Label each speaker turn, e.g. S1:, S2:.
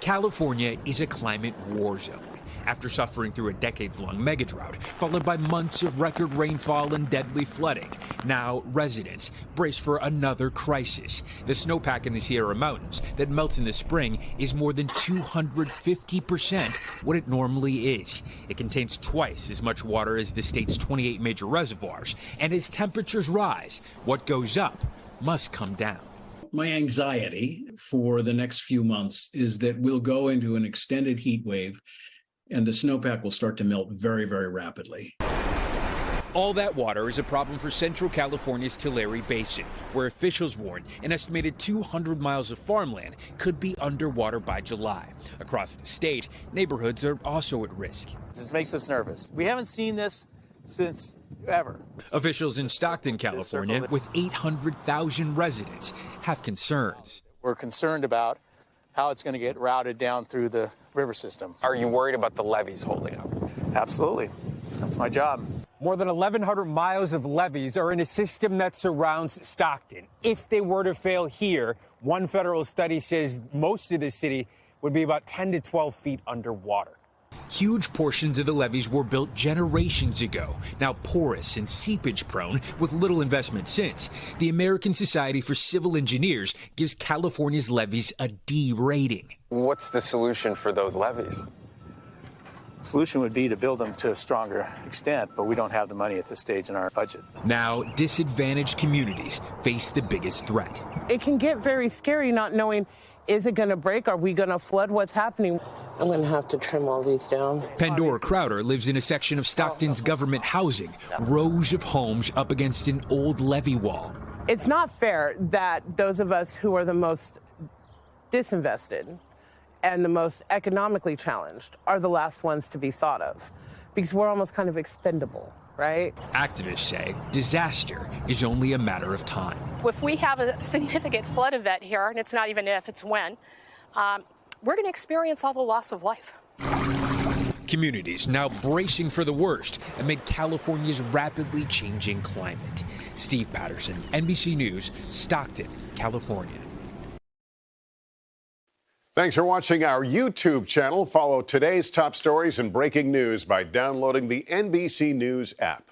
S1: California is a climate war zone. After suffering through a decades-long mega drought, followed by months of record rainfall and deadly flooding, now residents brace for another crisis. The snowpack in the Sierra Mountains that melts in the spring is more than 250% what it normally is. It contains twice as much water as the state's 28 major reservoirs. And as temperatures rise, what goes up must come down.
S2: My anxiety for the next few months is that we'll go into an extended heat wave and the snowpack will start to melt very, very rapidly.
S1: All that water is a problem for Central California's Tulare Basin, where officials warn an estimated 200 miles of farmland could be underwater by July. Across the state, neighborhoods are also at risk.
S3: This makes us nervous. We haven't seen this since ever.
S1: Officials in Stockton, California, with 800,000 residents, have concerns.
S3: We're concerned about how it's going to get routed down through the river system.
S4: Are you worried about the levees holding up?
S3: Absolutely. That's my job.
S5: More than 1,100 miles of levees are in a system that surrounds Stockton. If they were to fail here, one federal study says most of the city would be about 10 to 12 feet underwater.
S1: Huge portions of the levees were built generations ago, now porous and seepage prone with little investment since. The American Society for Civil Engineers gives California's levees a D rating.
S4: What's the solution for those levees?
S3: Solution would be to build them to a stronger extent, but we don't have the money at this stage in our budget.
S1: Now, disadvantaged communities face the biggest threat.
S6: It can get very scary not knowing, is it going to break? Are we going to flood? What's happening? I'm going to have to trim all these down.
S1: Pandora Crowder lives in a section of Stockton's government housing, rows of homes up against an old levee wall.
S6: It's not fair that those of us who are the most disinvested and the most economically challenged are the last ones to be thought of, because we're almost kind of expendable, right?
S1: Activists say disaster is only a matter of time.
S7: If we have a significant flood event here, and it's not even if, it's when, we're going to experience all the loss of life.
S1: Communities now bracing for the worst amid California's rapidly changing climate. Steve Patterson, NBC News, Stockton, California.
S8: Thanks for watching our YouTube channel. Follow today's top stories and breaking news by downloading the NBC News app.